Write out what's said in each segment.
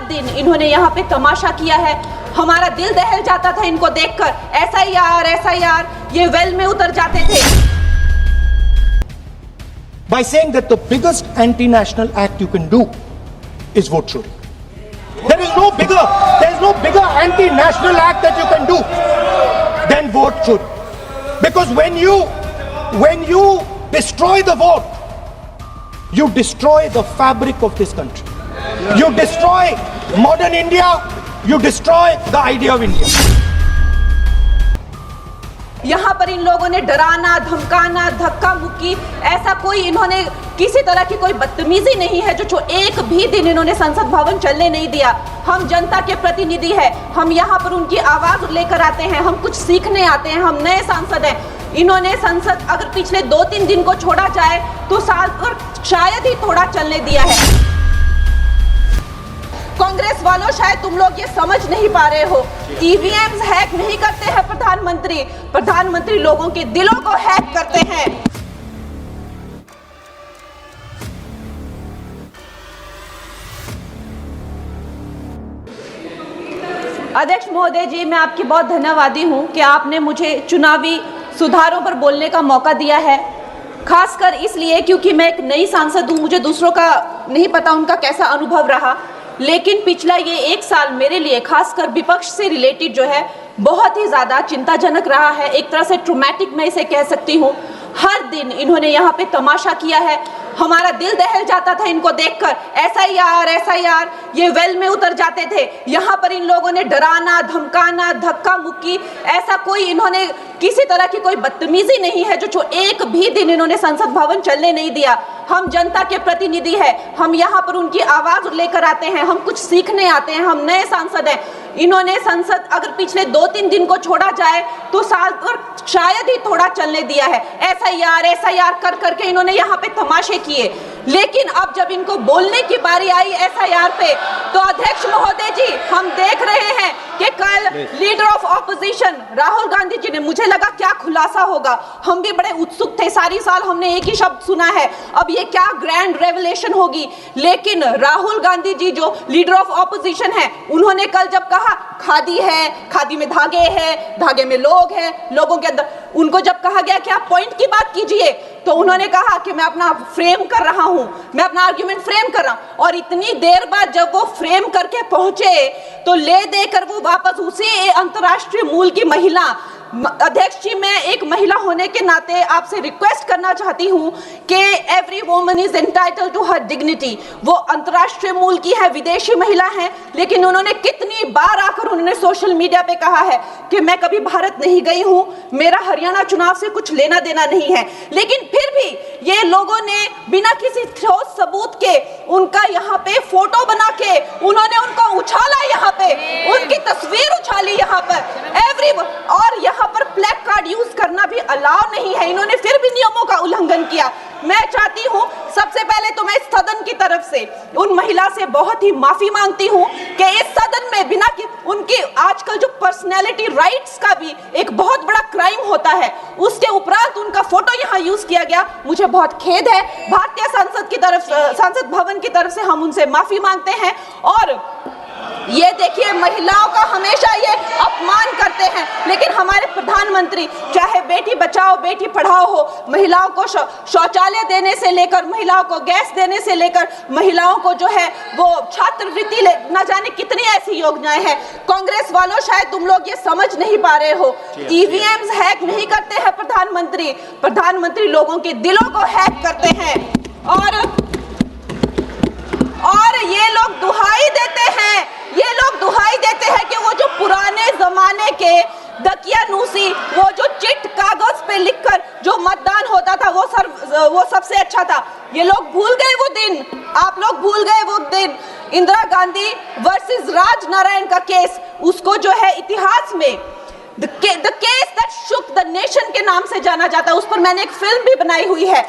दिन इन्होंने यहाँ पे तमाशा किया है। हमारा दिल दहल जाता था इनको देखकर। एसआईआर ये वेल में उतर जाते थे। By saying that the biggest anti-national act you can do is vote chori. There is no bigger anti-national act that you can do than vote chori. Because when you destroy the vote, you destroy the fabric of this country. You destroy modern India. You destroy the idea of India. यहाँ पर इन लोगों ने डराना, धमकाना, धक्का मुक्की, ऐसा कोई इन्होंने किसी तरह की कोई बदतमीजी नहीं है जो एक भी दिन इन्होंने संसद भवन चलने नहीं दिया। हम जनता के प्रतिनिधि हैं, हम यहाँ पर उनकी आवाज लेकर आते हैं, हम कुछ सीखने आते हैं, हम नए सांसद हैं। इन्होंने संसद अगर पिछले 2-3 दिन को छोड़ा जाए तो साल पर शायद ही थोड़ा चलने दिया है। कांग्रेस वालों, शायद तुम लोग ये समझ नहीं पा रहे हो, ईवीएम्स हैक नहीं करते हैं प्रधानमंत्री लोगों के दिलों को हैक करते हैं। अध्यक्ष महोदय जी, मैं आपकी बहुत धन्यवादी हूं कि आपने मुझे चुनावी सुधारों पर बोलने का मौका दिया है, खासकर इसलिए क्योंकि मैं एक नई सांसद हूं, मुझे दूसरों का नहीं पता उनका कैसा अनुभव रहा, लेकिन पिछला ये 1 साल मेरे लिए खासकर विपक्ष से रिलेटेड जो है बहुत ही ज़्यादा चिंताजनक रहा है। एक तरह से ट्रॉमेटिक मैं इसे कह सकती हूँ। हर दिन इन्होंने यहाँ पे तमाशा किया है, हमारा दिल दहल जाता था इनको देखकर। एसआईआर ये वेल में उतर जाते थे। यहाँ पर इन लोगों ने डराना, धमकाना, धक्का मुक्की, ऐसा कोई इन्होंने किसी तरह की कोई बदतमीजी नहीं है जो एक भी दिन इन्होंने संसद भवन चलने नहीं दिया। हम जनता के प्रतिनिधि हैं, हम यहाँ पर उनकी आवाज लेकर आते हैं, हम कुछ सीखने आते हैं, हम नए सांसद हैं। इन्होंने संसद अगर पिछले 2-3 दिन को छोड़ा जाए तो साल पर शायद ही थोड़ा चलने दिया है। एसआईआर कर करके इन्होंने यहाँ पे तमाशे किए, लेकिन अब जब इनको बोलने की बारी आई एसआईआर पे, तो अध्यक्ष महोदय जी, हम देख रहे हैं कि कल leader of opposition Rahul Gandhi ji ने, मुझे लगा क्या खुलासा होगा, हम भी बड़े उत्सुक थे, सारी साल हमने एक ही शब्द सुना है, अब ये क्या ग्रैंड रेवलेशन होगी। लेकिन राहुल गांधी जी जो लीडर ऑफ ऑपोजिशन है, उन्होंने कल जब कहा खादी है, खादी में धागे हैं, धागे में लोग हैं, लोगों के अंदर, उनको जब कहा गया कि आप पॉइंट की बात कीजिए, तो उन्होंने कहा कि मैं अपना फ्रेम कर रहा हूं, मैं अपना आर्ग्यूमेंट फ्रेम कर रहा हूं। और इतनी देर बाद जब वो फ्रेम करके पहुंचे तो ले देकर वो वापस उसी अंतर्राष्ट्रीय मूल की महिला, अध्यक्ष जी, मैं एक महिला होने के नाते आपसे रिक्वेस्ट करना चाहती हूं कि every woman is entitled to her dignity. वो अंतर्राष्ट्रीय मूल की है, विदेशी महिला है, लेकिन उन्होंने कितनी बार आकर उन्होंने सोशल मीडिया पे कहा है कि मैं कभी भारत नहीं गई हूं, मेरा हरियाणा चुनाव से कुछ लेना देना नहीं है। लेकिन फिर भी ये लोगों ने बिना किसी ठोस सबूत के उनका यहाँ पे फोटो बना के उन्होंने उनको उछाला, यहाँ पे उनकी तस्वीर उछाली यहाँ पर और यहाँ पर प्लेक कार्ड यूज करना भी अलाउ नहीं है। इन्होंने फिर भी नियमों का उल्लंघन किया। मैं चाहती हूँ सबसे पहले तो मैं इस सदन की तरफ से उन महिला से बहुत ही माफी मांगती हूँ कि इस सदन में बिना कि उनकी आजकल जो पर्सनैलिटी राइट्स का भी एक बहुत बड़ा क्राइम होता है, उसके उपरांत उनका फोटो यहाँ यूज किया गया, मुझे बहुत खेद है। भारतीय संसद भवन की तरफ से हम उनसे माफी मांगते हैं। और ये देखिए, महिलाओं का हमेशा ये अपमान करते हैं, लेकिन हमारे प्रधानमंत्री चाहे बेटी बचाओ बेटी पढ़ाओ हो, महिलाओं को शौचालय देने से लेकर, महिलाओं को गैस देने से लेकर, महिलाओं को जो है वो छात्रवृत्ति, न जाने कितनी ऐसी योजनाएं हैं। कांग्रेस वालों, शायद तुम लोग ये समझ नहीं पा रहे हो, ईवीएम्स हैक नहीं करते हैं प्रधानमंत्री लोगों के दिलों को हैक करते हैं। और ये लोग दुहाई देते हैं कि वो जो पुराने जमाने के दकियानूसी, वो जो चिट कागज पे लिखकर जो मतदान होता था वो सबसे अच्छा था। ये लोग भूल गए वो दिन, आप लोग भूल गए वो दिन। इंदिरा गांधी वर्सेस राज नारायण का केस, उसको जो है इतिहास में The case that shook the nation के नाम से जाना जाता है। उस पर मैंने एक फिल्म भी बनाई हुई है।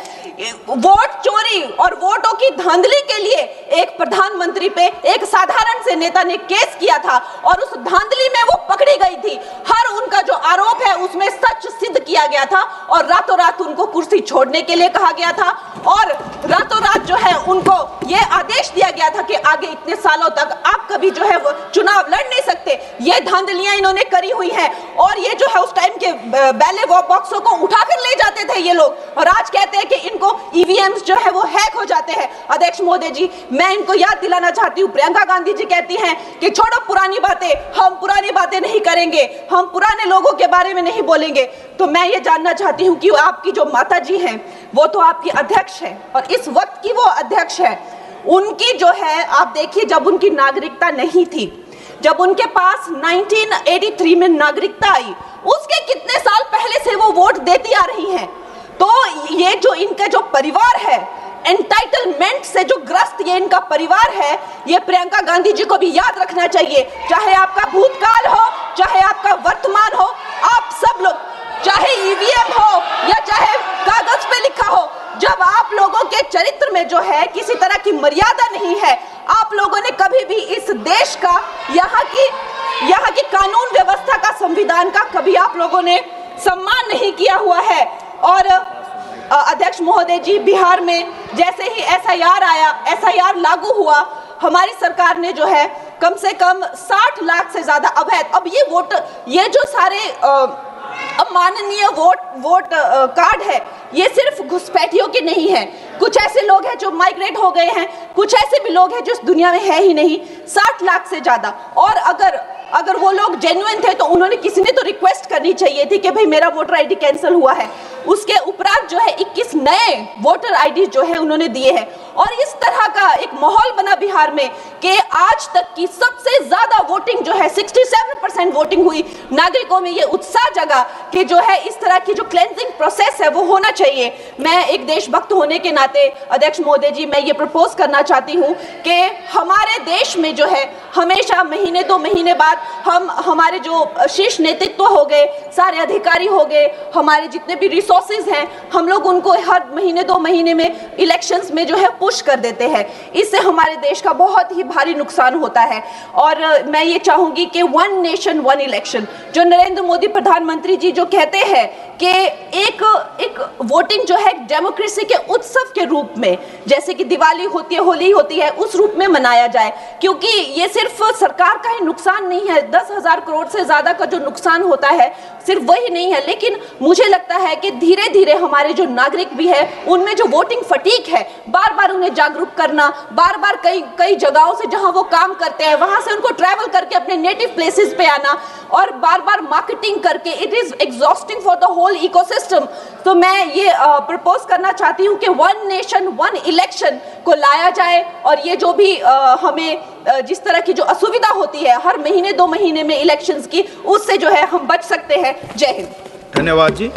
वोट चोरी और वोटों की धांधली के लिए एक प्रधानमंत्री पे एक साधारण से नेता ने केस किया था और उस धांधली में वो पकड़ी गई थी। हर उनका जो आरोप है उसमें सच सिद्ध किया गया था और रातों रात उनको कुर्सी छोड़ने के लिए कहा गया था और रातों रात जो है उनको ये आदेश दिया गया था कि आगे इतने सालों तक आप कभी जो है वो चुनाव लड़ नहीं सकते। ये धांधलियां इन्होंने करी हुई हैं और ये जो है उस टाइम के बैलेट बॉक्सों को उठाकर ले जाते थे ये लोग, और आज कहते हैं कि इनको ईवीएम्स जो है वो हैक हो जाते हैं। अध्यक्ष महोदय जी, मैं इनको याद दिलाना चाहती हूँ, प्रियंका गांधी जी कहती हैं कि छोड़ो पुरानी बातें, हम पुरानी बातें नहीं करेंगे, हम पुराने लोगों के बारे में नहीं बोलेंगे। तो मैं ये जानना चाहती हूँ कि आपकी जो माता जी हैं वो तो आपकी अध्यक्ष है और इस वक्त की वो अध्यक्ष है, उनकी जो है आप देखिए जब उनकी नागरिकता नहीं थी, जब उनके पास 1983 में नागरिकता आई, उसके कितने साल पहले से वो वोट देती आ रही हैं। तो ये जो इनका जो परिवार है, एंटाइटलमेंट से जो ग्रस्त ये इनका परिवार है, ये प्रियंका गांधी जी को भी याद रखना चाहिए। चाहे आपका भूतकाल हो, चाहे आपका वर्तमान हो, आप सब लोग, चाहे ईवीएम हो या चाहे कागज पे लिखा हो, जब आप लोगों के चरित्र में जो है किसी तरह की मर्यादा नहीं है, आप लोगों ने कभी भी इस देश का, यहाँ की कानून व्यवस्था का, संविधान का कभी आप लोगों ने सम्मान नहीं किया हुआ है। और अध्यक्ष महोदय जी, बिहार में जैसे ही एसआईआर आया, एसआईआर लागू हुआ, हमारी सरकार ने जो है कम से कम 60 लाख से ज्यादा अवैध, अब ये वोट, ये जो सारे अमाननीय वोट कार्ड है, ये सिर्फ घुसपैठियों के नहीं है, कुछ ऐसे लोग हैं जो माइग्रेट हो गए हैं, कुछ ऐसे भी लोग हैं जो इस दुनिया में है ही नहीं, 60 लाख से ज्यादा। और अगर वो लोग जेन्युइन थे तो उन्होंने, किसी ने तो रिक्वेस्ट करनी चाहिए थी कि भाई मेरा वोटर आईडी कैंसिल हुआ है। उसके उपरांत जो है 21 नए वोटर आईडी जो है उन्होंने दिए हैं, और इस तरह का एक माहौल बना बिहार में कि आज तक की सबसे ज्यादा वोटिंग जो है 67% वोटिंग हुई। नागरिकों में ये उत्साह जगा कि जो है इस तरह की जो क्लेंजिंग प्रोसेस है वो होना चाहिए। मैं एक देशभक्त होने के नाते अध्यक्ष महोदय जी, मैं ये प्रपोज करना चाहती हूँ कि हमारे देश में जो है हमेशा महीने 2 महीने बाद हमारे जो शीर्ष नेतृत्व हो गए, सारे अधिकारी हो गए, हमारे जितने भी रिसोर्सेज हैं, हम लोग उनको हर महीने 2 महीने में इलेक्शंस में जो है पुश कर देते हैं। इससे हमारे देश का बहुत ही भारी नुकसान होता है। और मैं ये चाहूंगी कि 1 नेशन 1 इलेक्शन, जो नरेंद्र मोदी प्रधानमंत्री जी जो कहते हैं कि एक वोटिंग जो है डेमोक्रेसी के उत्सव के रूप में, जैसे कि दिवाली होती है, होली होती है, उस रूप में मनाया जाए। क्योंकि ये सिर्फ सरकार का ही नुकसान नहीं है, 10,000 करोड़ से ज्यादा का जो नुकसान होता है सिर्फ वही नहीं है, लेकिन मुझे लगता है कि धीरे धीरे हमारे जो नागरिक भी है उनमें जो वोटिंग फटीक है, बार बार उन्हें जागरूक करना, बार बार कई जगहों से जहां वो काम करते हैं वहां से उनको ट्रैवल करके अपने नेटिव प्लेसेस पे आना और बार बार मार्केटिंग करके, it is exhausting for the whole ecosystem. तो मैं ये प्रपोज करना चाहती हूँ कि 1 नेशन 1 इलेक्शन को लाया जाए, और ये जो भी हमें जिस तरह की जो असुविधा होती है हर महीने 2 महीने में इलेक्शंस की, उससे जो है हम बच सकते हैं। जय हिंद। धन्यवाद जी।